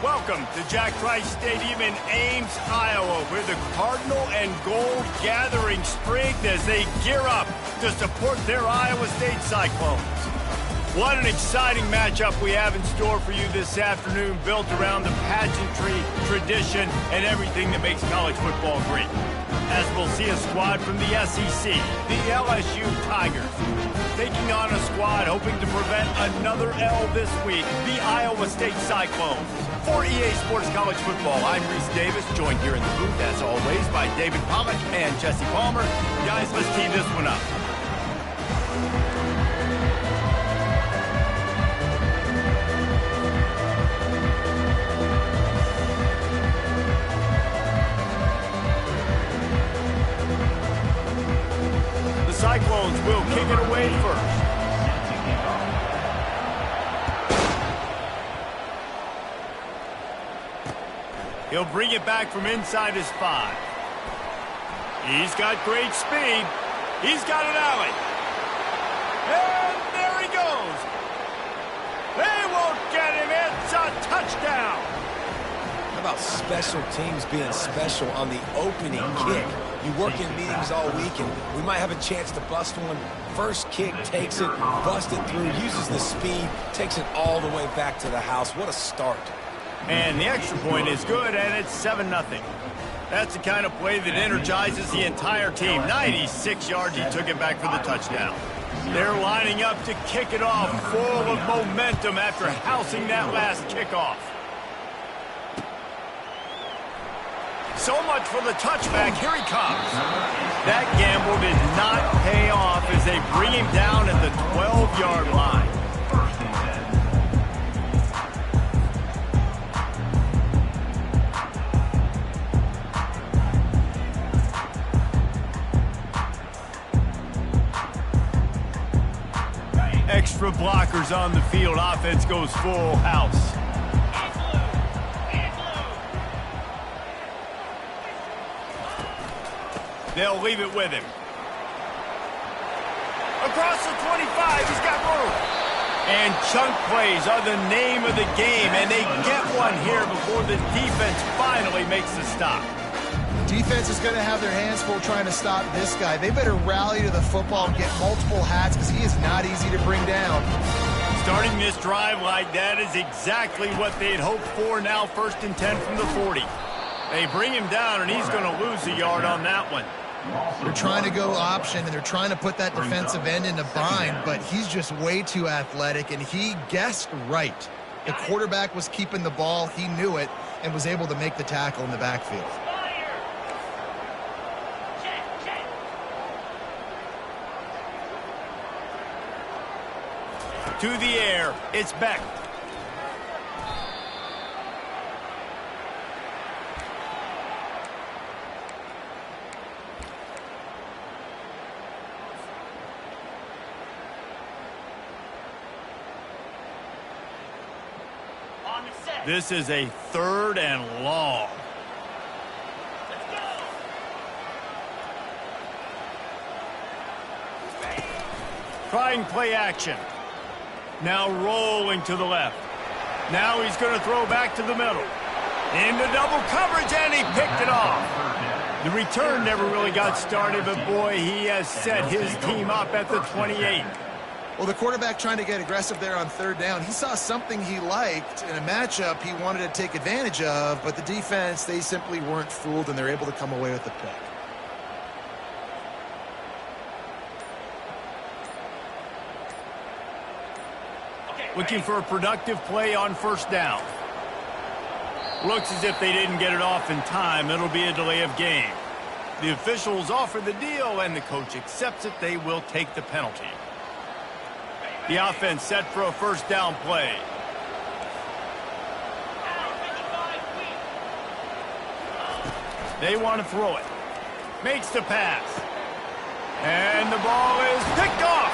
Welcome to Jack Trice Stadium in Ames, Iowa, where the Cardinal and Gold gathering strength as they gear up to support their Iowa State Cyclones. What an exciting matchup we have in store for you this afternoon, built around the pageantry, tradition, and everything that makes college football great. As we'll see a squad from the SEC, the LSU Tigers, taking on a squad hoping to prevent another L this week, the Iowa State Cyclones. For EA Sports College Football, I'm Reese Davis, joined here in the booth, as always, by David Pollack and Jesse Palmer. Guys, let's tee this one up. The Cyclones will kick it away first. He'll bring it back from inside his 5. He's got great speed. He's got an alley. And there he goes. They won't get him. It's a touchdown. How about special teams being special on the opening kick? You work in meetings all week, and we might have a chance to bust one. First kick, takes it, busts it through, uses the speed, takes it all the way back to the house. What a start. And the extra point is good, and it's 7-0. That's the kind of play that energizes the entire team. 96 yards, he took it back for the touchdown. They're lining up to kick it off, full of momentum after housing that last kickoff. So much for the touchback. Here he comes. That gamble did not pay off as they bring him down at the 12-yard line. Extra blockers on the field. Offense goes full house. They'll leave it with him. Across the 25, he's got room. And chunk plays are the name of the game, and they get one here before the defense finally makes the stop. Defense is going to have their hands full trying to stop this guy. They better rally to the football and get multiple hats because he is not easy to bring down. Starting this drive like that is exactly what they'd hoped for. Now 1st and 10 from the 40. They bring him down, and he's going to lose a yard on that one. They're trying to go option, and they're trying to put that defensive end in a bind, but he's just way too athletic, and he guessed right. The quarterback was keeping the ball. He knew it and was able to make the tackle in the backfield. To the air, it's Beck. This is a 3rd and long. Let's go. Trying play action. Now rolling to the left. Now he's going to throw back to the middle. Into double coverage, and he picked it off. The return never really got started, but boy, he has set his team up at the 28. Well, the quarterback trying to get aggressive there on 3rd down. He saw something he liked in a matchup he wanted to take advantage of, but the defense, they simply weren't fooled, and they're able to come away with the pick. Looking for a productive play on 1st down. Looks as if they didn't get it off in time. It'll be a delay of game. The officials offer the deal, and the coach accepts it. They will take the penalty. The offense set for a 1st down play. They want to throw it. Makes the pass. And the ball is picked off.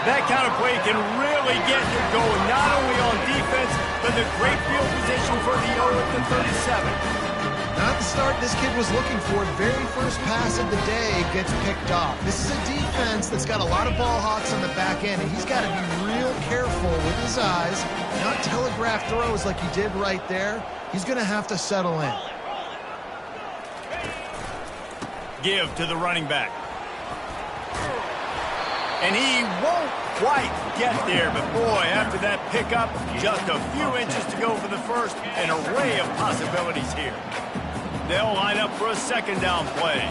That kind of play can really get you going, not only on defense, but the great field position for the O at the 37. Not the start this kid was looking for. Very first pass of the day gets picked off. This is a defense that's got a lot of ball hawks on the back end, and he's got to be real careful with his eyes, not telegraph throws like he did right there, he's going to have to settle in. Give to the running back. And he won't quite get there, but boy, after that pickup, just a few inches to go for the first. An array of possibilities here. They'll line up for a second down play.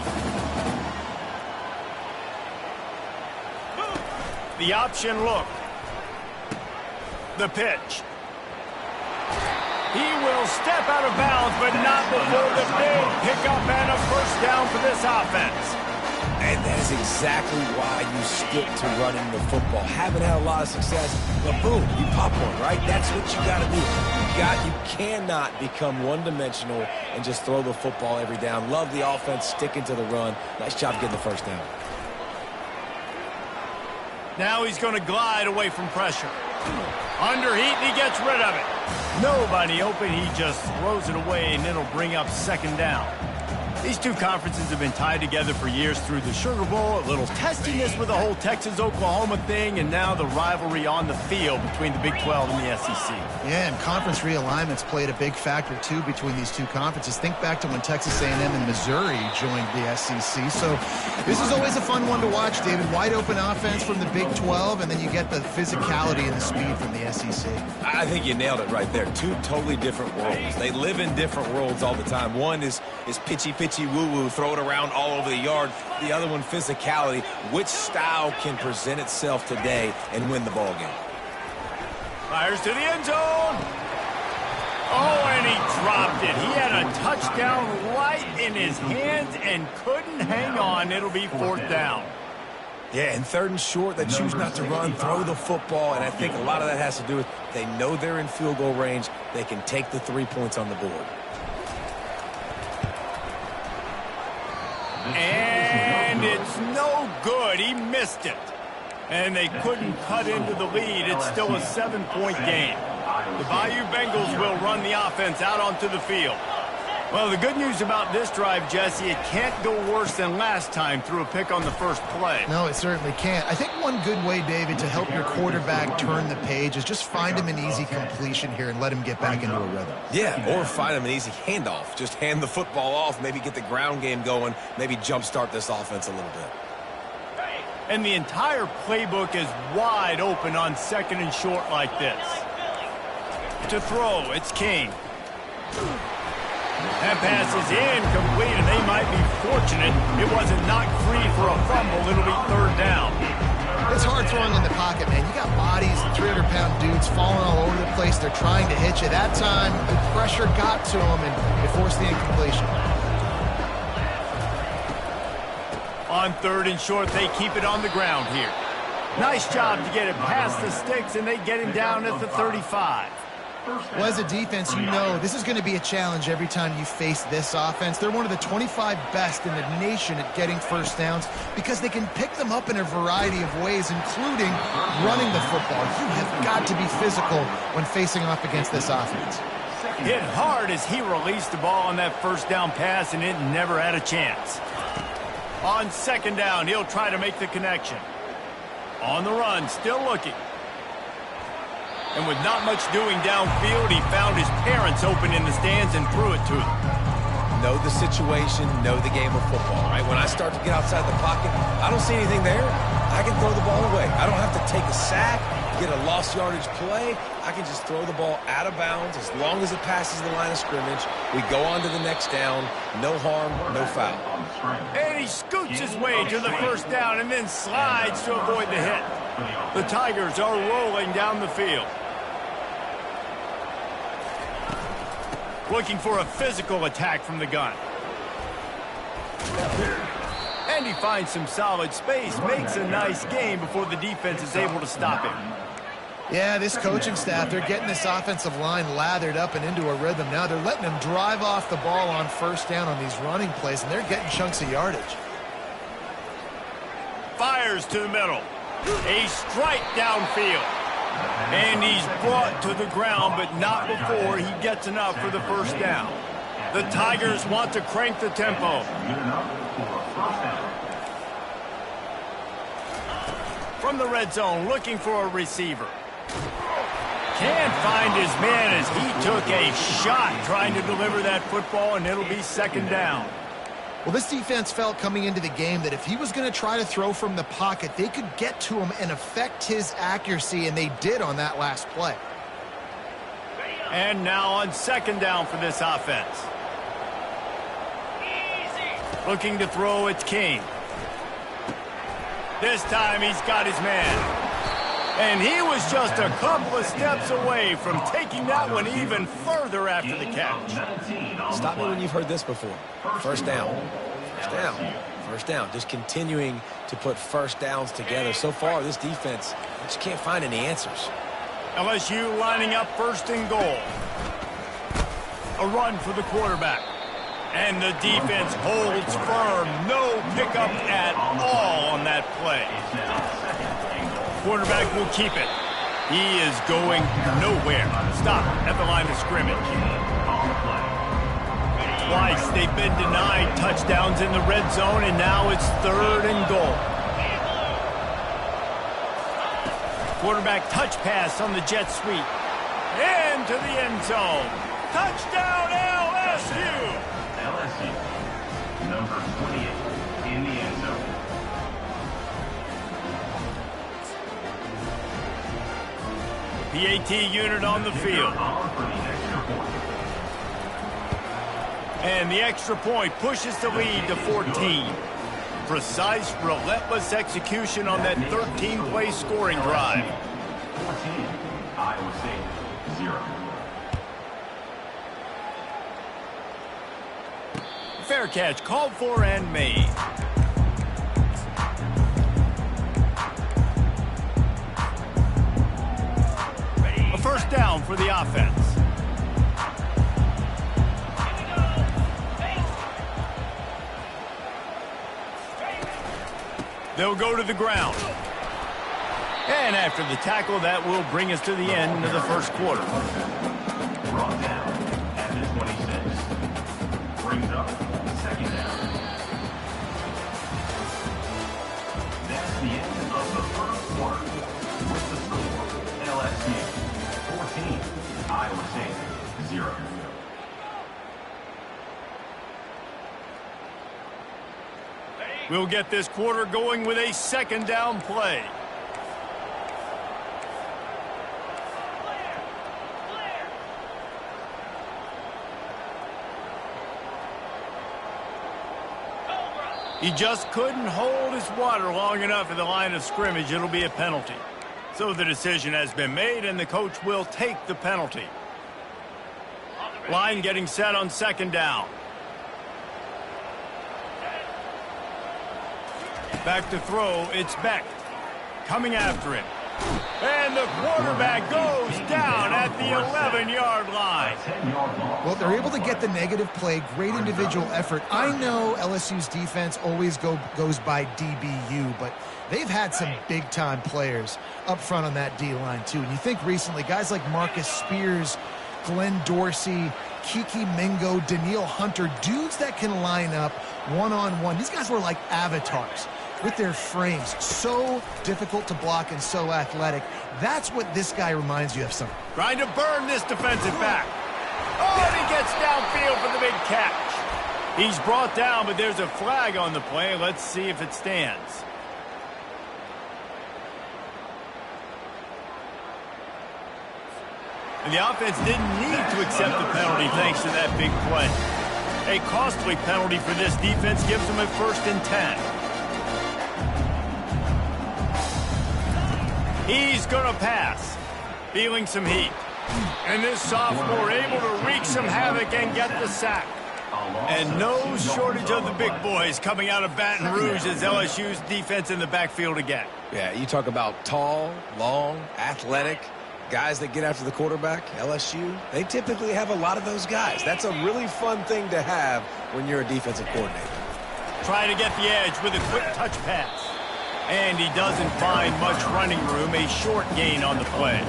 The option look. The pitch. He will step out of bounds, but not before the big pickup and a first down for this offense. And that is exactly why you stick to running the football. Haven't had a lot of success, but boom, you pop one, right? That's what you got to do. You cannot become one-dimensional and just throw the football every down. Love the offense, sticking to the run. Nice job getting the first down. Now he's going to glide away from pressure. Under heat, and he gets rid of it. Nobody open, he just throws it away, and it'll bring up second down. These two conferences have been tied together for years through the Sugar Bowl, a little testiness with the whole Texas-Oklahoma thing, and now the rivalry on the field between the Big 12 and the SEC. Yeah, and conference realignments played a big factor, too, between these two conferences. Think back to when Texas A&M and Missouri joined the SEC. So this is always a fun one to watch, David. Wide open offense from the Big 12, and then you get the physicality and the speed from the SEC. I think you nailed it right there. Two totally different worlds. They live in different worlds all the time. One is pitchy woo-woo, throw it around all over the yard. The other one, physicality. Which style can present itself today and win the ball game? Fires to the end zone. Oh, and he dropped it. He had a touchdown right in his hands and couldn't hang on. It'll be fourth down. Yeah, and third and short, they choose not to run, throw the football, and I think a lot of that has to do with they know they're in field goal range. They can take the 3 points on the board. And it's no good. He missed it. And they couldn't cut into the lead. It's still a 7-point game. The Bayou Bengals will run the offense out onto the field. Well, the good news about this drive, Jesse, it can't go worse than last time through a pick on the first play. No, it certainly can't. I think one good way, David, to help your quarterback turn the page is just find him an easy completion here and let him get back into a rhythm. Yeah, or find him an easy handoff. Just hand the football off, maybe get the ground game going, maybe jumpstart this offense a little bit. And the entire playbook is wide open on second and short like this. To throw, it's King. That pass is incomplete, and they might be fortunate it wasn't knocked free for a fumble. It'll be third down. It's hard throwing in the pocket, man. You got bodies and 300-pound dudes falling all over the place. They're trying to hit you. That time, the pressure got to them, and it forced the incompletion. On third and short, they keep it on the ground here. Nice job to get it past the sticks, and they get him down at the 35. Well, as a defense, you know this is going to be a challenge every time you face this offense. They're one of the 25 best in the nation at getting first downs because they can pick them up in a variety of ways, including running the football. You have got to be physical when facing off against this offense. Hit hard as he released the ball on that first down pass, and it never had a chance. On second down, he'll try to make the connection. On the run, still looking. And with not much doing downfield, he found his parents open in the stands and threw it to them. Know the situation, know the game of football, right? When I start to get outside the pocket, I don't see anything there. I can throw the ball away. I don't have to take a sack, get a lost yardage play. I can just throw the ball out of bounds as long as it passes the line of scrimmage. We go on to the next down. No harm, no foul. And he scoots his way to the first down and then slides to avoid the hit. The Tigers are rolling down the field. Looking for a physical attack from the gun. And he finds some solid space, makes a nice game before the defense is able to stop him. Yeah, this coaching staff, they're getting this offensive line lathered up and into a rhythm now. They're letting them drive off the ball on first down on these running plays, and they're getting chunks of yardage. Fires to the middle. A strike downfield. And he's brought to the ground, but not before he gets enough for the first down. The Tigers want to crank the tempo. From the red zone, looking for a receiver. Can't find his man as he took a shot trying to deliver that football, and it'll be second down. Well, this defense felt coming into the game that if he was going to try to throw from the pocket, they could get to him and affect his accuracy, and they did on that last play. And now on second down for this offense. Looking to throw, it's King. This time he's got his man. And he was just a couple of steps away from taking that one even further after the catch. Stop me when you've heard this before. First down. First down. First down. Just continuing to put first downs together. So far, this defense just can't find any answers. LSU lining up first and goal. A run for the quarterback. And the defense holds firm. No pickup at all on that play. Quarterback will keep it. He is going nowhere. Stop at the line of scrimmage. Twice they've been denied touchdowns in the red zone, and now it's third and goal. Quarterback touch pass on the jet sweep. Into the end zone. Touchdown LSU! LSU, number 28 in the end zone. PAT unit on the field. And the extra point pushes the lead to 14. Precise, relentless execution on that 13-play scoring drive. 14, Iowa State, 0. Fair catch called for and made. A first down for the offense. They'll go to the ground. And after the tackle, that will bring us to the end of the first quarter. Brought down at the 26. Brings up second down. That's the end of the first quarter. With the score, LSU 14, Iowa State 0. We'll get this quarter going with a second down play. He just couldn't hold his water long enough at the line of scrimmage. It'll be a penalty. So the decision has been made, and the coach will take the penalty. Line getting set on second down. Back to throw, it's Beck. Coming after it. And the quarterback goes down at the 11-yard line. Well, they're able to get the negative play, great individual effort. I know LSU's defense always goes by DBU, but they've had some big-time players up front on that D-line, too. And you think recently, guys like Marcus Spears, Glenn Dorsey, Kiki Mingo, Daniil Hunter, dudes that can line up one-on-one. These guys were like avatars with their frames. So difficult to block and so athletic. That's what this guy reminds you of something. Trying to burn this defensive back. Oh, and he gets downfield for the big catch. He's brought down, but there's a flag on the play. Let's see if it stands. And the offense didn't need to accept the penalty thanks to that big play. A costly penalty for this defense gives them a 1st and 10. He's going to pass. Feeling some heat. And this sophomore able to wreak some havoc and get the sack. And no shortage of the big boys coming out of Baton Rouge as LSU's defense in the backfield again. Yeah, you talk about tall, long, athletic guys that get after the quarterback. LSU, they typically have a lot of those guys. That's a really fun thing to have when you're a defensive coordinator. Trying to get the edge with a quick touch pass. And he doesn't find much running room, a short gain on the play.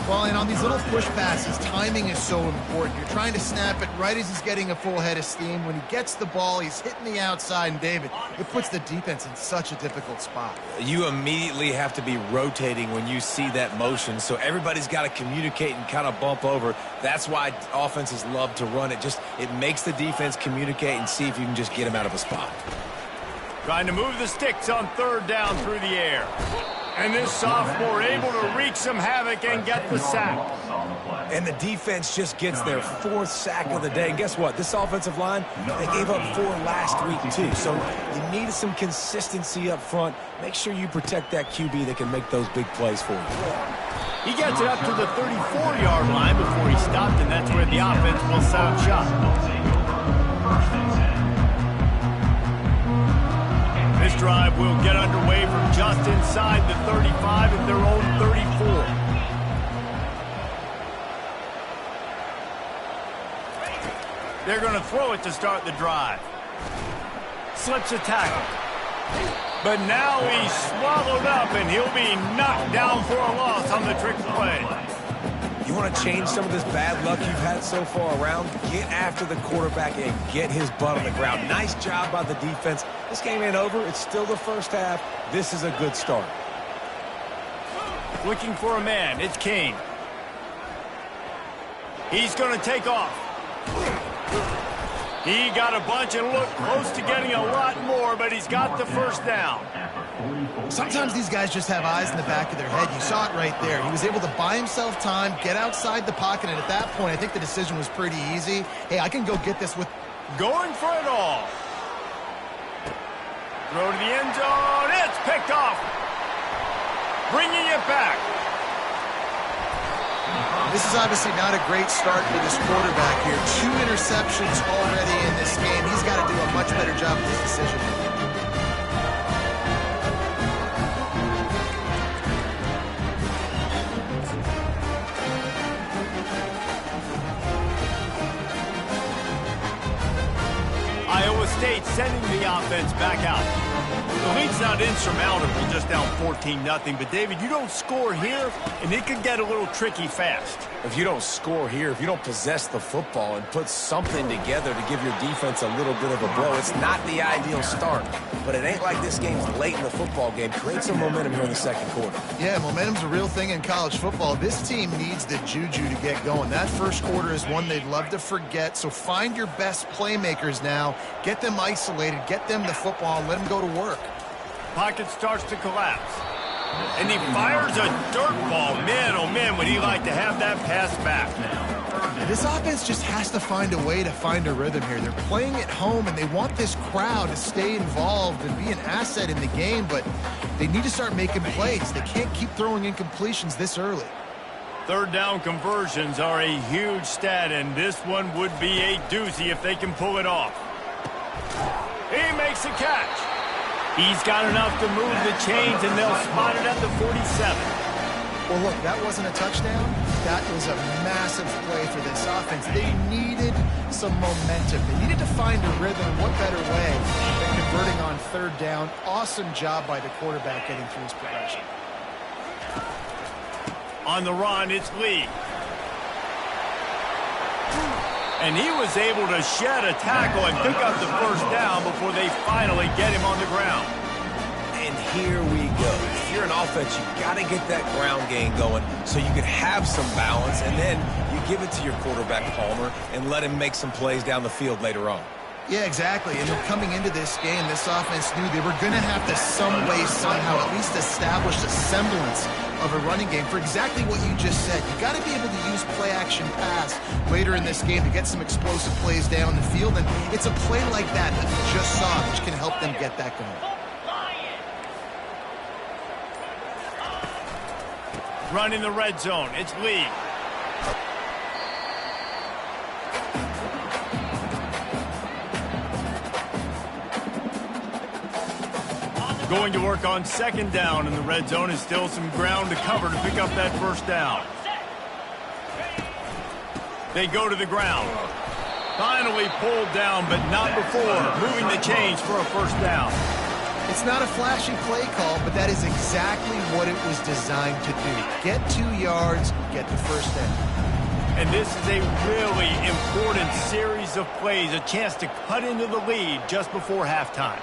Well, and on these little push passes, timing is so important. You're trying to snap it right as he's getting a full head of steam. When he gets the ball, he's hitting the outside, and David, it puts the defense in such a difficult spot. You immediately have to be rotating when you see that motion, so everybody's got to communicate and kind of bump over. That's why offenses love to run it. It makes the defense communicate and see if you can just get him out of a spot. Trying to move the sticks on third down through the air. And this sophomore able to wreak some havoc and get the sack. And the defense just gets their 4th sack of the day. And guess what? This offensive line, they gave up 4 last week too. So you need some consistency up front. Make sure you protect that QB that can make those big plays for you. He gets it up to the 34-yard line before he stopped, and that's where the offense will set up shop. This drive will get underway from just inside the 35 at their own 34. They're going to throw it to start the drive. Slips a tackle. But now he's swallowed up, and he'll be knocked down for a loss on the trick play. You want to change some of this bad luck you've had so far around? Get after the quarterback and get his butt on the ground. Nice job by the defense. This game ain't over. It's still the first half. This is a good start. Looking for a man. It's Kane. He's going to take off. He got a bunch and looked close to getting a lot more, but he's got the first down. Sometimes these guys just have eyes in the back of their head. You saw it right there. He was able to buy himself time, get outside the pocket, and at that point, I think the decision was pretty easy. Hey, I can go get this with... Going for it all. Throw to the end zone. It's picked off. Bringing it back. This is obviously not a great start for this quarterback here. 2 interceptions already in this game. He's got to do a much better job with this decision. Iowa State sending the offense back out. The lead's not insurmountable, just down 14-0. But, David, you don't score here, and it could get a little tricky fast. If you don't score here, if you don't possess the football and put something together to give your defense a little bit of a blow, it's not the ideal start. But it ain't like this game's late in the football game. Create some momentum here in the second quarter. Yeah, momentum's a real thing in college football. This team needs the juju to get going. That first quarter is one they'd love to forget. So find your best playmakers now. Get them isolated. Get them the football and let them go to work. Pocket starts to collapse. And he fires a dirt ball. Man, oh man, would he like to have that pass back. This offense just has to find a way to find a rhythm here. They're playing at home, and they want this crowd to stay involved and be an asset in the game, but they need to start making plays. They can't keep throwing incompletions this early. Third down conversions are a huge stat, and this one would be a doozy if they can pull it off. He makes a catch. He's got enough to move the chains, and they'll spot it at the 47. Well, look, that wasn't a touchdown. That was a massive play for this offense. They needed some momentum. They needed to find a rhythm. What better way than converting on third down? Awesome job by the quarterback getting through his progression. On the run, it's Lee. And he was able to shed a tackle and pick up the first down before they finally get him on the ground. And here we go. If you're an offense, you got to get that ground game going so you can have some balance, and then you give it to your quarterback, Palmer, and let him make some plays down the field later on. Yeah, exactly. And coming into this game, this offense knew they were going to have to some way, somehow, at least establish a semblance of a running game for exactly what you just said. You got to be able to use play-action pass later in this game to get some explosive plays down the field, and it's a play like that that you just saw which can help them get that going. Run in the red zone. It's Lee. Going to work on second down in the red zone. Is still some ground to cover to pick up that first down. They go to the ground. Finally pulled down, but not before moving the chains for a first down. It's not a flashy play call, but that is exactly what it was designed to do. Get 2 yards, get the first down. And this is a really important series of plays, a chance to cut into the lead just before halftime.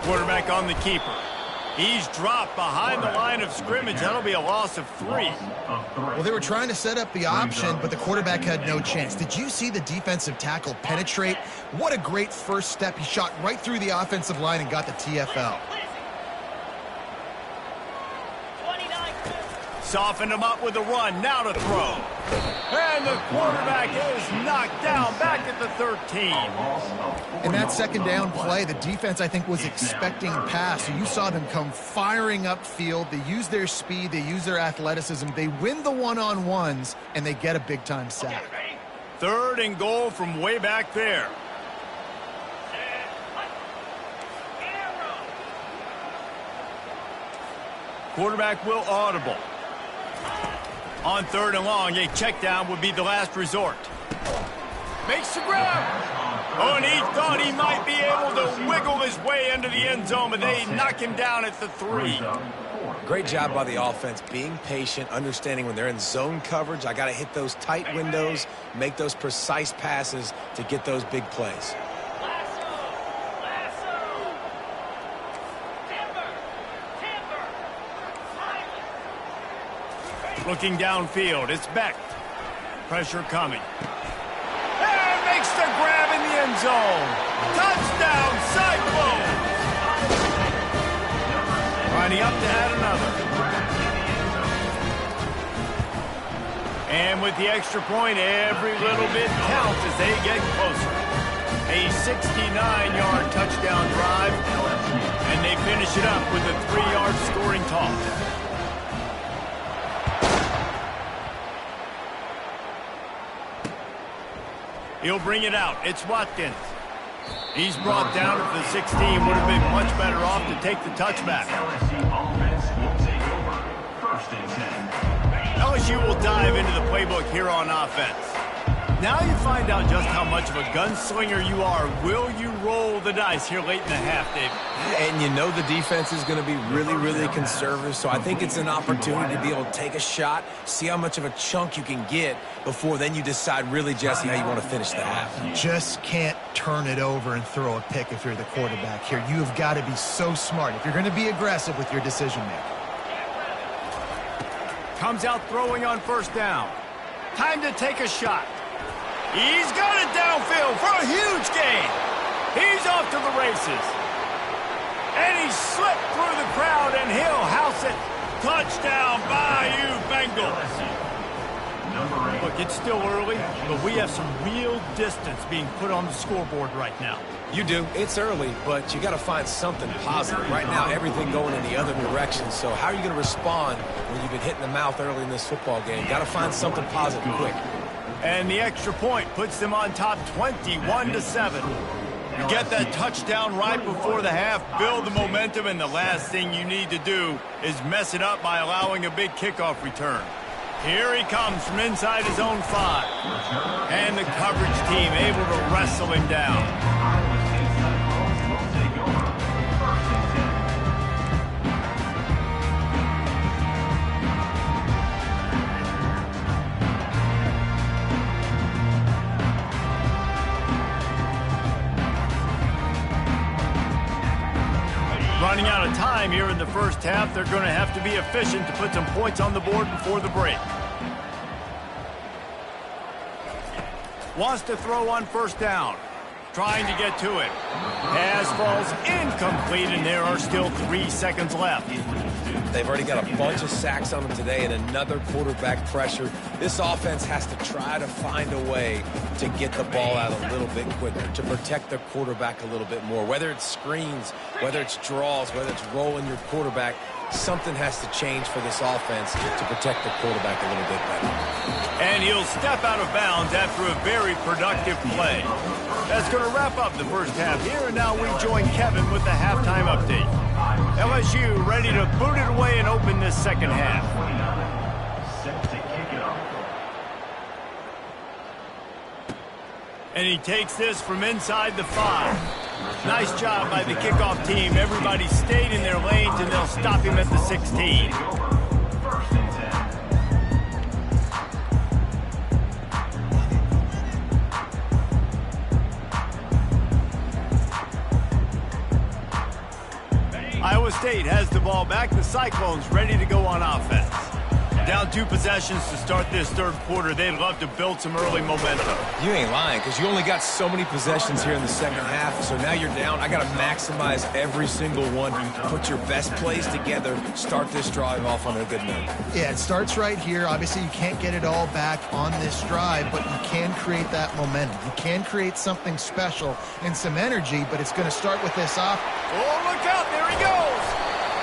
Quarterback on the keeper. He's dropped behind the line of scrimmage. That'll be a loss of 3. Well, they were trying to set up the option, but the quarterback had no chance. Did you see the defensive tackle penetrate? What a great first step. He shot right through the offensive line and got the TFL. Softened him up with a run. Now to throw. And the quarterback is knocked down back at the 13. In that second down play, the defense, I think, was expecting a pass. So you saw them come firing upfield. They use their speed. They use their athleticism. They win the one-on-ones, and they get a big-time sack. 3rd and goal from way back there. Quarterback will audible. On 3rd and long, a check down would be the last resort. Makes the grab. Oh, and he thought he might be able to wiggle his way into the end zone, but they knock him down at the 3. Great job by the offense, being patient, understanding when they're in zone coverage, I got to hit those tight windows, make those precise passes to get those big plays. Looking downfield, it's Beck. Pressure coming. And makes the grab in the end zone. Touchdown, Cyclone! Lining up to add another. And with the extra point, every little bit counts as they get closer. A 69-yard touchdown drive, and they finish it up with a 3-yard scoring toss. He'll bring it out. It's Watkins. He's brought down at the 16. Would have been much better off to take the touchback. LSU will dive into the playbook here on offense. Now you find out just how much of a gunslinger you are. Will you roll the dice here late in the half, David? And you know the defense is going to be really, really conservative, so I think it's an opportunity to be able to take a shot, see how much of a chunk you can get before then you decide really, Jesse, how you want to finish the half. You just can't turn it over and throw a pick if you're the quarterback here. You have got to be so smart if you're going to be aggressive with your decision-making. Comes out throwing on 1st down. Time to take a shot. He's got it downfield for a huge gain. He's off to the races. And he slipped through the crowd, and he'll house it. Touchdown, Bayou Bengals. Look, it's still early, but we have some real distance being put on the scoreboard right now. You do. It's early, but you got to find something positive. Right now, everything going in the other direction. So how are you going to respond when you've been hit in the mouth early in this football game? Got to find something positive quick. And the extra point puts them on top 21-7. You get that touchdown right before the half, build the momentum, and the last thing you need to do is mess it up by allowing a big kickoff return. Here he comes from inside his own 5. And the coverage team able to wrestle him down. Running out of time here in the first half. They're going to have to be efficient to put some points on the board before the break. Wants to throw on 1st down. Trying to get to it. Pass falls incomplete, and there are still 3 seconds left. They've already got a bunch of sacks on them today and another quarterback pressure. This offense has to try to find a way to get the ball out a little bit quicker, to protect their quarterback a little bit more. Whether it's screens, whether it's draws, whether it's rolling your quarterback, something has to change for this offense to protect the quarterback a little bit better. And he'll step out of bounds after a very productive play. That's going to wrap up the first half here, and now we join Kevin with the halftime update. LSU ready to boot it away and open this second half. And he takes this from inside the 5. Nice job by the kickoff team. Everybody stayed in their lanes, and they'll stop him at the 16. First and 10. Iowa State has the ball back. The Cyclones ready to go on offense. Down 2 possessions to start this third quarter. They'd love to build some early momentum. You ain't lying, because you only got so many possessions here in the second half, so now you're down. I got to maximize every single one. Put your best plays together. Start this drive off on a good note. Yeah, it starts right here. Obviously, you can't get it all back on this drive, but you can create that momentum. You can create something special and some energy, but it's going to start with this off. Oh, look out. There he goes.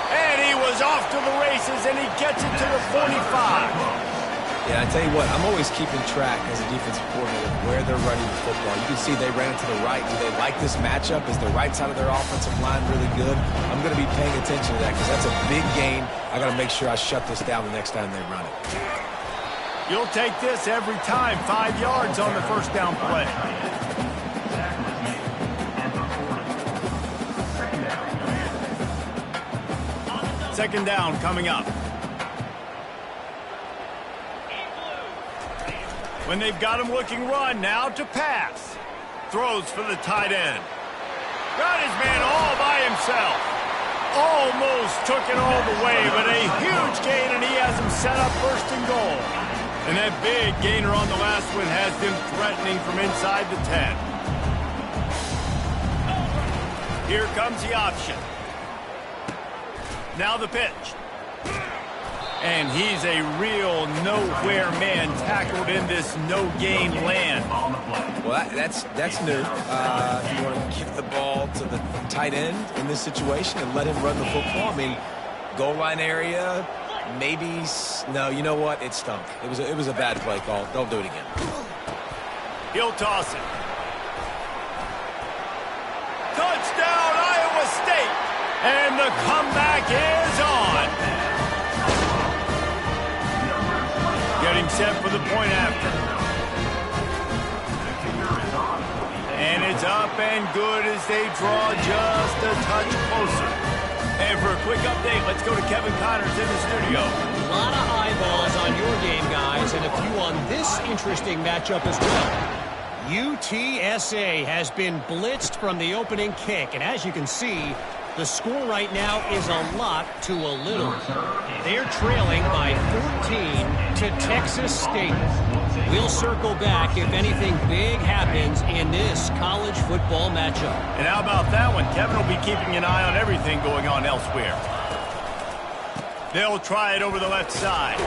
And he was off to the races, and he gets it to the 45. Yeah, I tell you what, I'm always keeping track as a defensive coordinator of where they're running the football. You can see they ran it to the right. Do they like this matchup? Is the right side of their offensive line really good? I'm going to be paying attention to that because that's a big gain. I got to make sure I shut this down the next time they run it. You'll take this every time. 5 yards on the first down play. Second down coming up. When they've got him looking run, now to pass. Throws for the tight end. Got his man all by himself. Almost took it all the way, but a huge gain, and he has him set up first and goal. And that big gainer on the last one has them threatening from inside the 10. Here comes the option. Now the pitch. And he's a real nowhere man tackled in this no-gain land. Well, that's new. You want to give the ball to the tight end in this situation and let him run the football? I mean, goal line area, maybe. No, you know what? It stunk. It was a bad play call. Don't do it again. He'll toss it. Touchdown, Iowa State. And the comeback is on. Getting set for the point after. And it's up and good as they draw just a touch closer. And for a quick update, let's go to Kevin Connors in the studio. A lot of eyeballs on your game, guys, and a few on this interesting matchup as well. UTSA has been blitzed from the opening kick, and as you can see, the score right now is a lot to a little. They're trailing by 14 to Texas State. We'll circle back if anything big happens in this college football matchup. And how about that one? Kevin will be keeping an eye on everything going on elsewhere. They'll try it over the left side.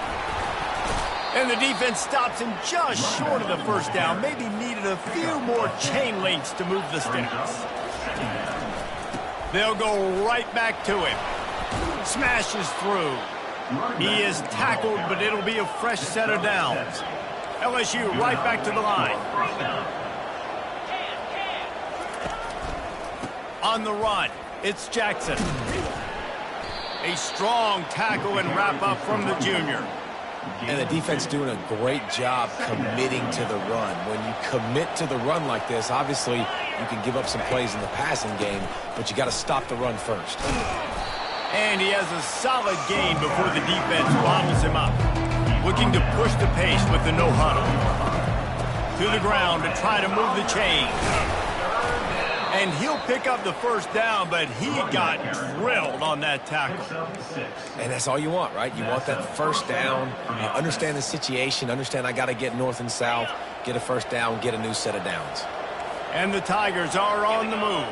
And the defense stops him just short of the first down. Maybe needed a few more chain links to move the sticks. They'll go right back to him. Smashes through. He is tackled, but it'll be a fresh set of downs. LSU right back to the line. On the run, it's Jackson. A strong tackle and wrap up from the junior. And the defense doing a great job committing to the run. When you commit to the run like this, obviously you can give up some plays in the passing game, but you got to stop the run first. And he has a solid gain before the defense bottles him up. Looking to push the pace with the no huddle. To the ground to try to move the chains. And he'll pick up the first down, but he got drilled on that tackle. And that's all you want, right? You want that first down, understand the situation, understand I got to get north and south, get a first down, get a new set of downs. And the Tigers are on the move.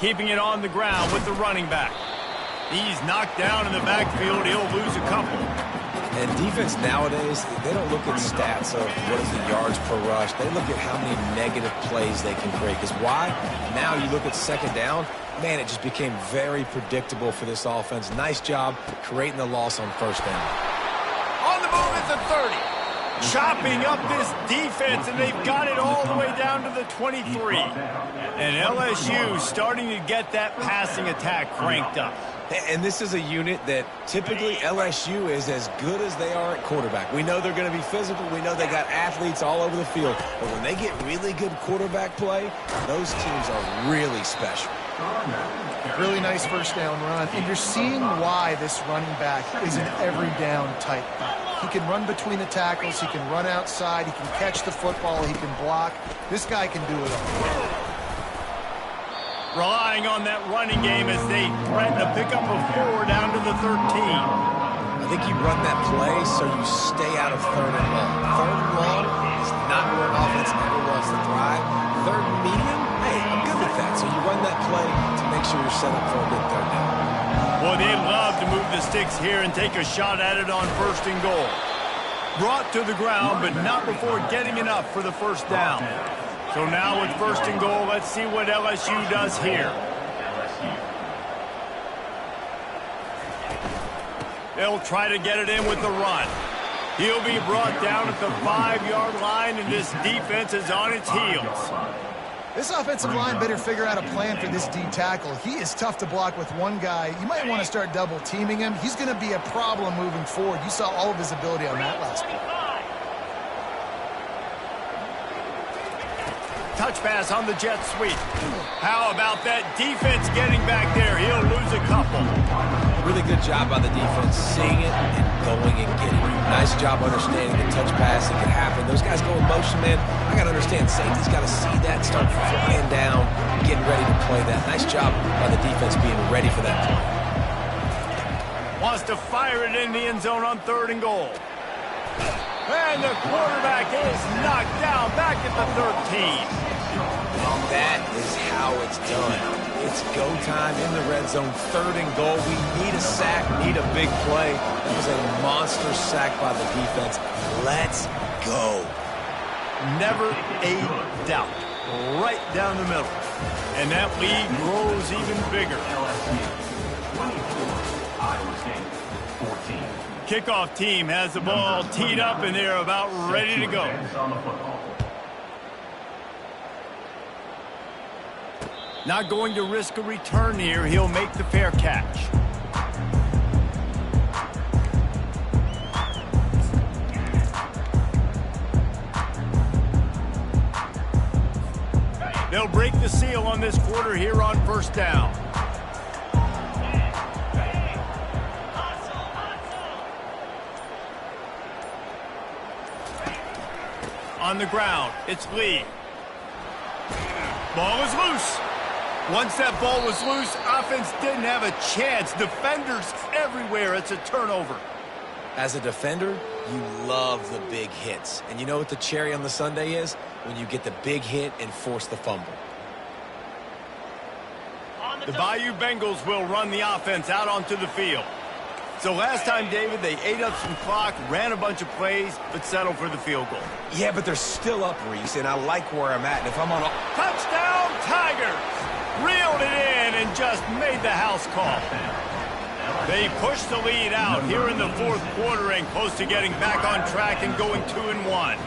Keeping it on the ground with the running back. He's knocked down in the backfield. He'll lose a couple. And defense nowadays, they don't look at stats of what is the yards per rush. They look at how many negative plays they can create. Because why? Now you look at second down, man, it just became very predictable for this offense. Nice job creating the loss on first down. On the move at the 30. Chopping up this defense, and they've got it all the way down to the 23. And LSU starting to get that passing attack cranked up. And this is a unit that typically LSU is as good as they are at quarterback. We know they're going to be physical. We know they got athletes all over the field. But when they get really good quarterback play, those teams are really special. Really nice first down run. And you're seeing why this running back is an every down type. He can run between the tackles. He can run outside. He can catch the football. He can block. This guy can do it all. Relying on that running game as they threaten to pick up a 4 down to the 13. I think you run that play so you stay out of 3rd and long. 3rd and long is not where an offense ever wants to thrive. 3rd and medium, hey, I'm good with that. So you run that play to make sure you're set up for a good 3rd down. Boy, they love to move the sticks here and take a shot at it on 1st and goal. Brought to the ground, but not before getting enough for the 1st down. So now with 1st and goal, let's see what LSU does here. They'll try to get it in with the run. He'll be brought down at the 5-yard line, and this defense is on its heels. This offensive line better figure out a plan for this D tackle. He is tough to block with one guy. You might want to start double teaming him. He's going to be a problem moving forward. You saw all of his ability on that last play. Touch pass on the jet sweep. How about that defense getting back there? He'll lose a couple. Really good job by the defense, seeing it and going and getting it. Nice job understanding the touch pass that can happen. Those guys go in motion, man. I got to understand, safety's got to see that, start flying down, getting ready to play that. Nice job by the defense being ready for that play. Wants to fire it in the end zone on 3rd and goal. And the quarterback is knocked down back at the 13. That is how it's done. It's go time in the red zone, 3rd and goal. We need a sack, need a big play. That was a monster sack by the defense. Let's go. Never a doubt. Right down the middle. And that lead grows even bigger. Kickoff team has the ball teed up, and they're about ready to go. Not going to risk a return here. He'll make the fair catch. They'll break the seal on this quarter here on 1st down. On the ground, it's Lee. Ball is loose. Once that ball was loose, offense didn't have a chance. Defenders everywhere. It's a turnover. As a defender, you love the big hits. And you know what the cherry on the sundae is? When you get the big hit and force the fumble. The Bayou Bengals will run the offense out onto the field. So last time, David, they ate up some clock, ran a bunch of plays, but settled for the field goal. Yeah, but they're still up, Reese, and I like where I'm at. And if I'm on a... Touchdown, Tigers! Reeled it in and just made the house call. They pushed the lead out here in the 4th quarter and close to getting back on track and going 2-1.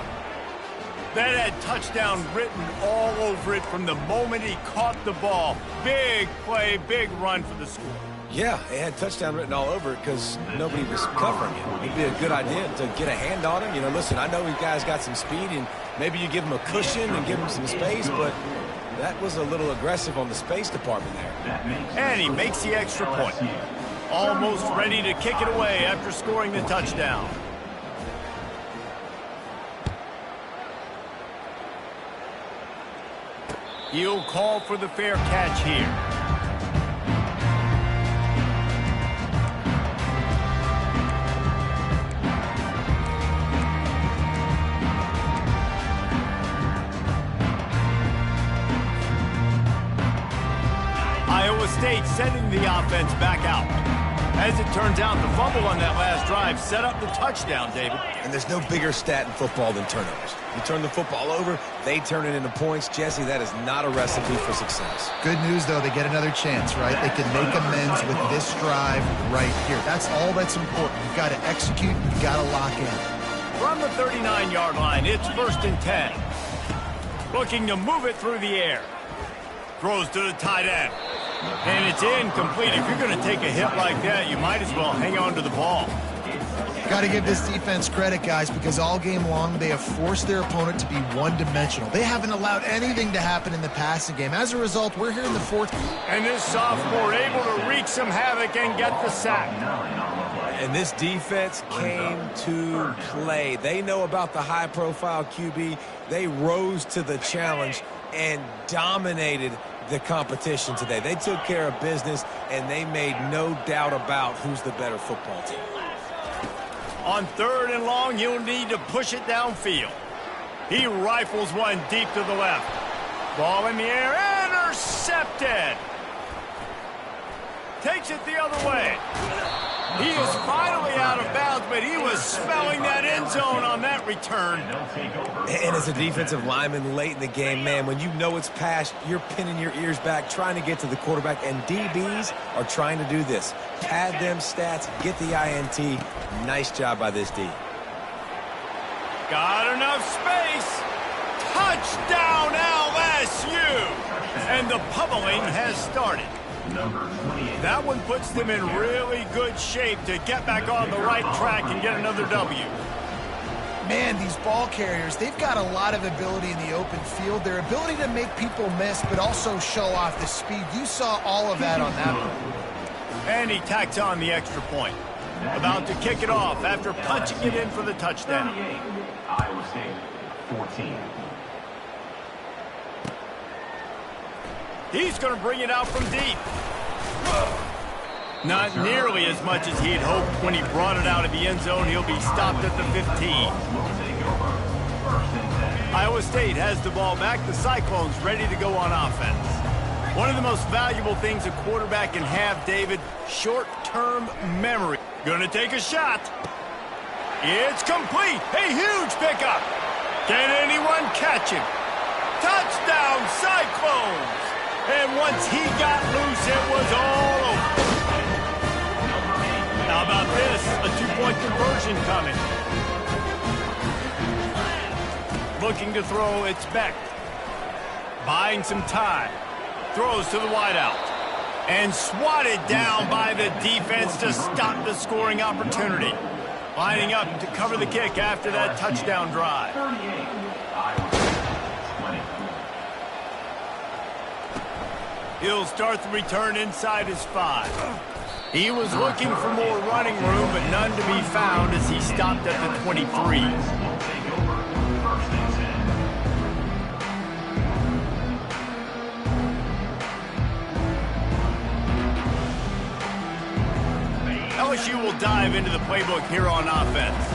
That had touchdown written all over it from the moment he caught the ball. Big play, big run for the score. Yeah, it had touchdown written all over it because nobody was covering it. It'd be a good idea to get a hand on him. You know, listen, I know you guys got some speed, and maybe you give him a cushion and give him some space, but that was a little aggressive on the space department there. And he makes the extra point. Almost ready to kick it away after scoring the touchdown. He'll call for the fair catch here. Iowa State sending the offense back out. As it turns out, the fumble on that last drive set up the touchdown, David. And there's no bigger stat in football than turnovers. You turn the football over, they turn it into points. Jesse, that is not a recipe for success. Good news, though, they get another chance, right? They can make amends with this drive right here. That's all that's important. You've got to execute, you've got to lock in. From the 39-yard line, it's 1st and 10. Looking to move it through the air. Throws to the tight end. And it's incomplete. If you're going to take a hit like that, you might as well hang on to the ball. Got to give this defense credit, guys, because all game long they have forced their opponent to be one-dimensional. They haven't allowed anything to happen in the passing game. As a result, we're here in the fourth. And this sophomore able to wreak some havoc and get the sack. And this defense came to play. They know about the high-profile QB. They rose to the challenge and dominated the competition today. They took care of business, and they made no doubt about who's the better football team. On 3rd and long, you'll need to push it downfield. He rifles one deep to the left. Ball in the air, intercepted. Takes it the other way. He is finally out of bounds, but he was smelling that end zone on that return. And as a defensive lineman late in the game, man, when you know it's past, you're pinning your ears back, trying to get to the quarterback, and DBs are trying to do this. Pad them stats, get the INT. Nice job by this D. Got enough space. Touchdown LSU. And the pummeling has started. That one puts them in really good shape to get back on the right track and get another W. Man, these ball carriers, they've got a lot of ability in the open field. Their ability to make people miss, but also show off the speed. You saw all of that on that one. And he tacks on the extra point. About to kick it off after punching it in for the touchdown. Iowa State, 14. He's going to bring it out from deep. Not nearly as much as he had hoped when he brought it out of the end zone. He'll be stopped at the 15. Iowa State has the ball back. The Cyclones ready to go on offense. One of the most valuable things a quarterback can have, David, short-term memory. Going to take a shot. It's complete. A huge pickup. Can anyone catch him? Touchdown, Cyclones. And once he got loose, it was all over. How about this? A two-point conversion coming. Looking to throw, it's Beck. Buying some time. Throws to the wideout. And swatted down by the defense to stop the scoring opportunity. Lining up to cover the kick after that touchdown drive. He'll start the return inside his 5. He was looking for more running room, but none to be found as he stopped at the 23. LSU will dive into the playbook here on offense.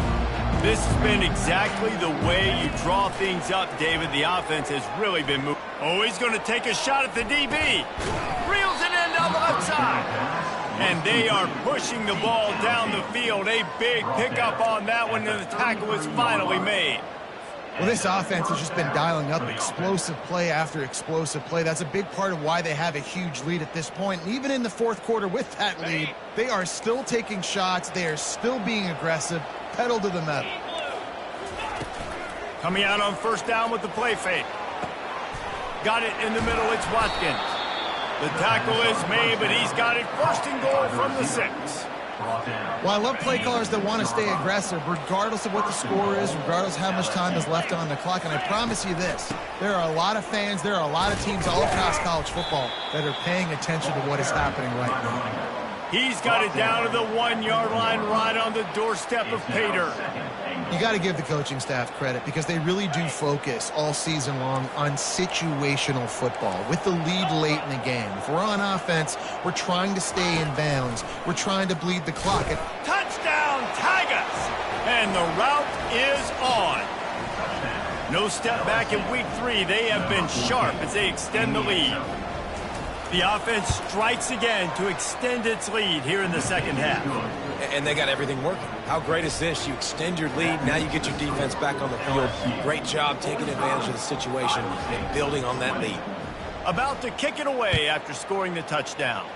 This has been exactly the way you draw things up, David. The offense has really been moving. Oh, he's going to take a shot at the DB. Reels it in down the left side. And they are pushing the ball down the field. A big pickup on that one, and the tackle is finally made. Well, this offense has just been dialing up explosive play after explosive play. That's a big part of why they have a huge lead at this point. And even in the fourth quarter with that lead, they are still taking shots. They are still being aggressive. Pedal to the metal. Coming out on first down with the play fake. Got it in the middle. It's Watkins. The tackle is made, but he's got it first and goal from the 6. Well, I love play callers that want to stay aggressive regardless of what the score is, regardless of how much time is left on the clock. And I promise you this, there are a lot of fans, there are a lot of teams all across college football that are paying attention to what is happening right now. He's got it down to the 1-yard line right on the doorstep of Pater. You got to give the coaching staff credit because they really do focus all season long on situational football. With the lead late in the game, if we're on offense, we're trying to stay in bounds. We're trying to bleed the clock. Touchdown, Tigers! And the route is on. No step back in week 3. They have been sharp as they extend the lead. The offense strikes again to extend its lead here in the second half. And they got everything working. How great is this? You extend your lead, now you get your defense back on the field. Great job taking advantage of the situation and building on that lead. About to kick it away after scoring the touchdown.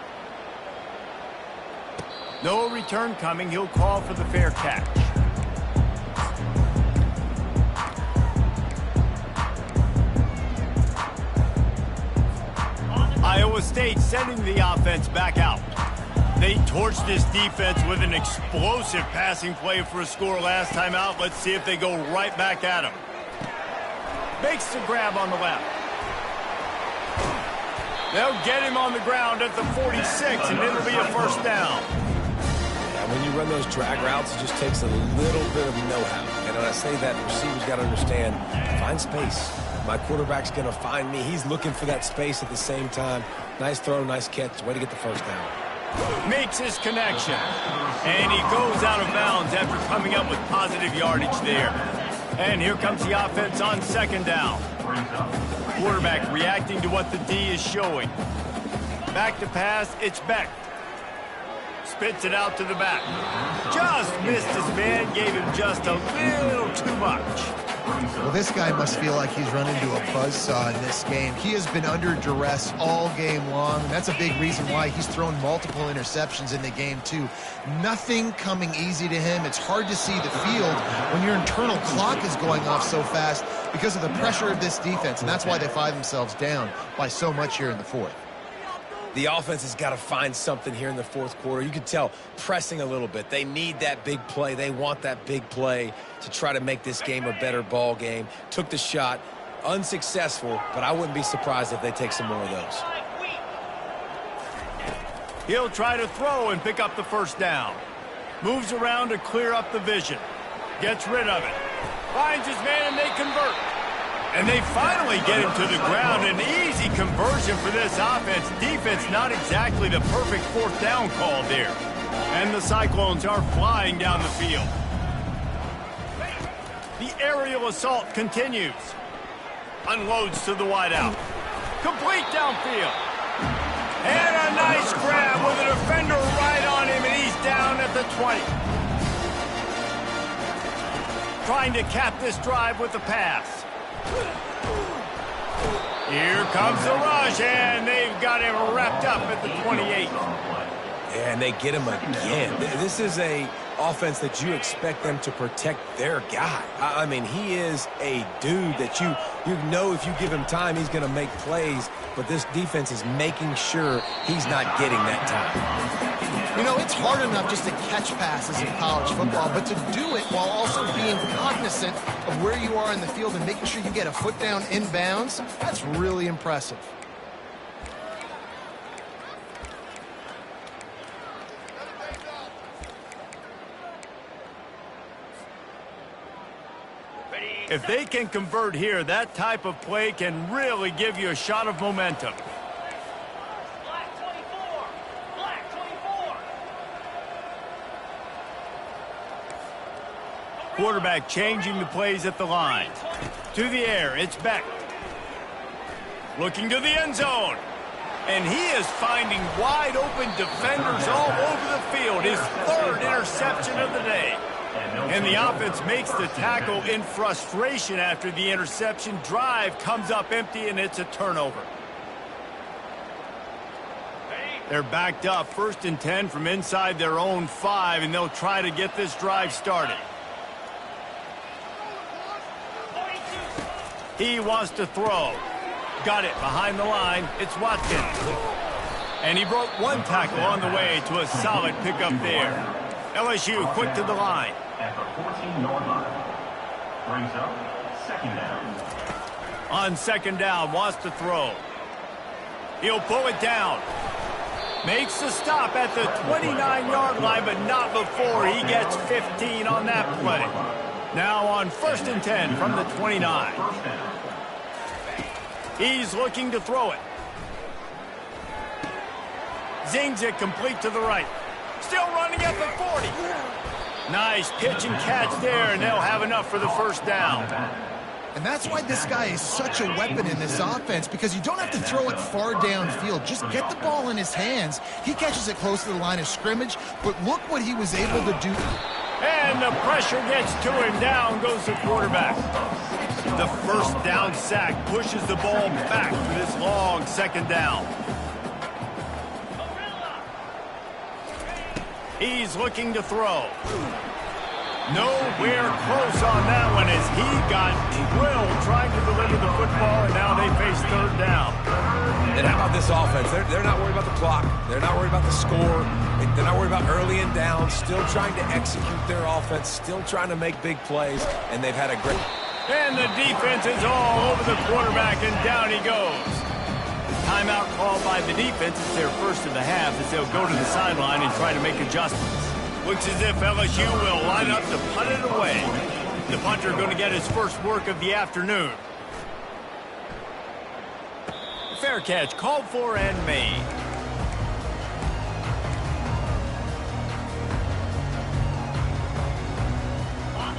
No return coming. He'll call for the fair catch. Iowa State sending the offense back out. They torched this defense with an explosive passing play for a score last time out. Let's see if they go right back at him. Makes the grab on the left. They'll get him on the ground at the 46, and it'll be a first down. Yeah, when you run those drag routes, it just takes a little bit of know-how. And when I say that, receivers got to understand, find space. My quarterback's going to find me. He's looking for that space at the same time. Nice throw, nice catch. Way to get the first down. Makes his connection. And he goes out of bounds after coming up with positive yardage there. And here comes the offense on second down. Quarterback reacting to what the D is showing. Back to pass, it's Beck. Spits it out to the back. Just missed his man, gave him just a little too much. Well, this guy must feel like he's run into a buzzsaw in this game. He has been under duress all game long, and that's a big reason why he's thrown multiple interceptions in the game, too. Nothing coming easy to him. It's hard to see the field when your internal clock is going off so fast because of the pressure of this defense, and that's why they find themselves down by so much here in the fourth. The offense has got to find something here in the fourth quarter. You can tell pressing a little bit. They need that big play. They want that big play to try to make this game a better ball game. Took the shot. Unsuccessful, but I wouldn't be surprised if they take some more of those. He'll try to throw and pick up the first down. Moves around to clear up the vision. Gets rid of it. Finds his man and they convert. And they finally get him to the ground. An easy conversion for this offense. Defense not exactly the perfect fourth down call there. And the Cyclones are flying down the field. The aerial assault continues. Unloads to the wideout. Complete downfield. And a nice grab with a defender right on him, and he's down at the 20. Trying to cap this drive with the pass. Here comes the rush, and they've got him wrapped up at the 28. And they get him again. This is a offense that you expect them to protect their guy. I mean, he is a dude that you know if you give him time, he's going to make plays, but this defense is making sure he's not getting that time. You know, it's hard enough just to catch passes in college football, but to do it while also being cognizant of where you are in the field and making sure you get a foot down inbounds, that's really impressive. If they can convert here, that type of play can really give you a shot of momentum. Black 24. Black 24. Quarterback changing the plays at the line. To the air, it's Beck. Looking to the end zone. And he is finding wide open defenders all over the field. His third interception of the day. And the offense makes the tackle in frustration after the interception. Drive comes up empty, and it's a turnover. They're backed up, 1st and 10 from inside their own 5, and they'll try to get this drive started. He wants to throw. Got it behind the line. It's Watkins. And he broke one tackle on the way to a solid pickup there. LSU quick to the line. At the 14-yard line. Brings up second down. On second down, wants to throw. He'll pull it down. Makes the stop at the 29-yard line, but not before he gets 15 on that play. Now on 1st and 10 from the 29. He's looking to throw it. Zings it complete to the right. Still running at the 40. Nice pitch and catch there, and they'll have enough for the first down. And that's why this guy is such a weapon in this offense, because you don't have to throw it far downfield. Just get the ball in his hands. He catches it close to the line of scrimmage, but look what he was able to do. And the pressure gets to him. Down goes the quarterback. The first down sack pushes the ball back for this long second down. He's looking to throw. Nowhere close on that one as he got drilled trying to deliver the football, and now they face third down. And how about this offense? They're not worried about the clock. They're not worried about the score. They're not worried about early and down. Still trying to execute their offense. Still trying to make big plays. And they've had a great... And the defense is all over the quarterback, and down he goes. Timeout called by the defense. It's their first of the half as they'll go to the sideline and try to make adjustments. Looks as if LSU will line up to punt it away. The punter going to get his first work of the afternoon. Fair catch called for and made.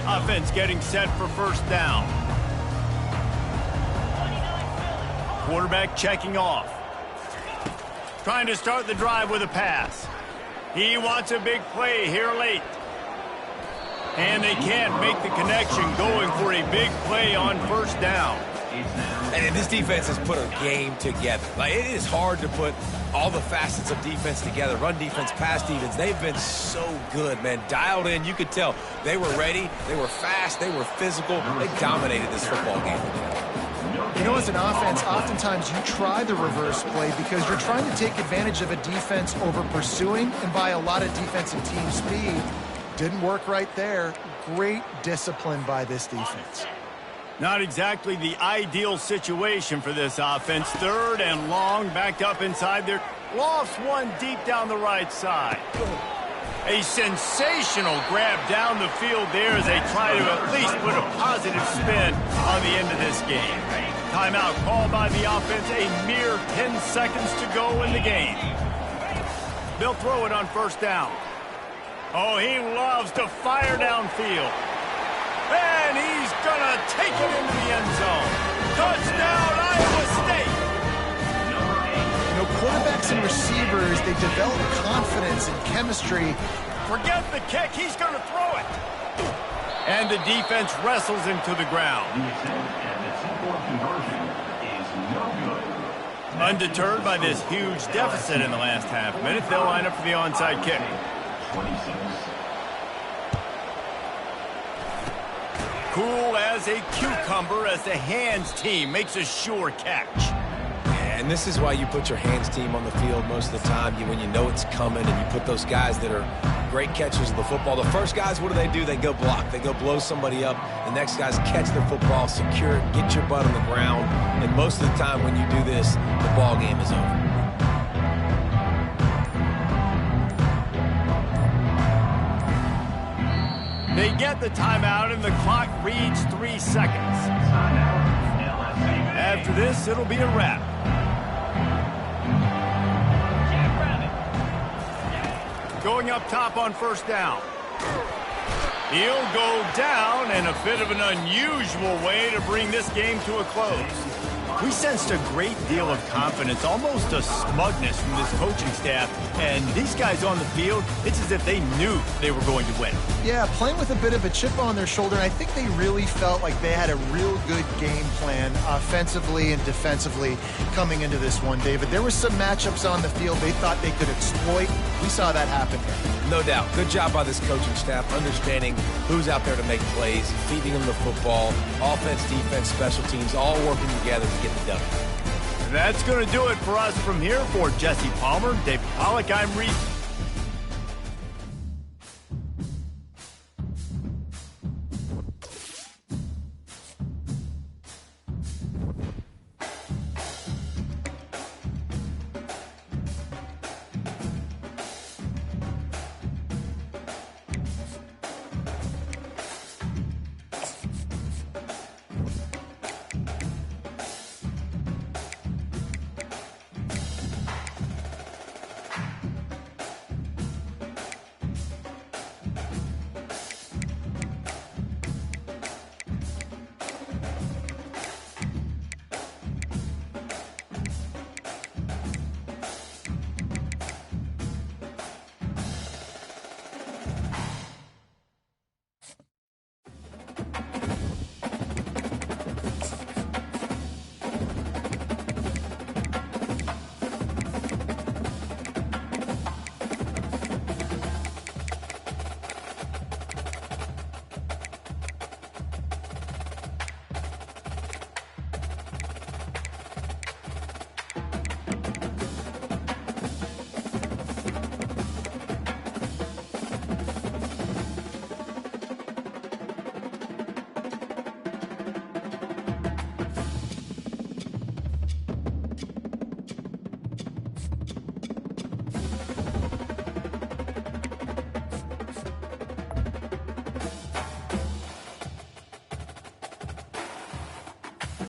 Offense getting set for first down. Quarterback checking off. Trying to start the drive with a pass. He wants a big play here late. And they can't make the connection, going for a big play on first down. And this defense has put a game together. Like, it is hard to put all the facets of defense together. Run defense, pass defense. They've been so good, man. Dialed in. You could tell they were ready. They were fast. They were physical. They dominated this football game. You know, as an offense, oftentimes you try the reverse play because you're trying to take advantage of a defense over pursuing and by a lot of defensive team speed. Didn't work right there. Great discipline by this defense. Not exactly the ideal situation for this offense. Third and long, backed up inside their... Lost one deep down the right side. A sensational grab down the field there as they try to at least put a positive spin on the end of this game. Timeout called by the offense, a mere 10 seconds to go in the game. They'll throw it on first down. Oh, he loves to fire downfield. And he's going to take it into the end zone. Touchdown, Iowa State! You know, quarterbacks and receivers, they develop confidence and chemistry. Forget the kick, he's going to throw it. And the defense wrestles him to the ground. Undeterred by this huge deficit in the last half minute, they'll line up for the onside kick. 26. Cool as a cucumber as the hands team makes a sure catch. And this is why you put your hands team on the field most of the time. When you know it's coming, and you put those guys that are great catchers of the football. The first guys, what do? They go block. They go blow somebody up. The next guys catch the football, secure it, get your butt on the ground. And most of the time when you do this, the ball game is over. They get the timeout, and the clock reads 3 seconds. After this, it'll be a wrap. Going up top on first down. He'll go down in a bit of an unusual way to bring this game to a close. We sensed a great deal of confidence, almost a smugness from this coaching staff. And these guys on the field, it's as if they knew they were going to win. Yeah, playing with a bit of a chip on their shoulder. I think they really felt like they had a real good game plan offensively and defensively coming into this one, David. There were some matchups on the field they thought they could exploit. We saw that happen here. No doubt. Good job by this coaching staff, understanding who's out there to make plays, feeding them the football, offense, defense, special teams, all working together to get the W. That's going to do it for us from here. For Jesse Palmer, David Pollack, I'm Reese.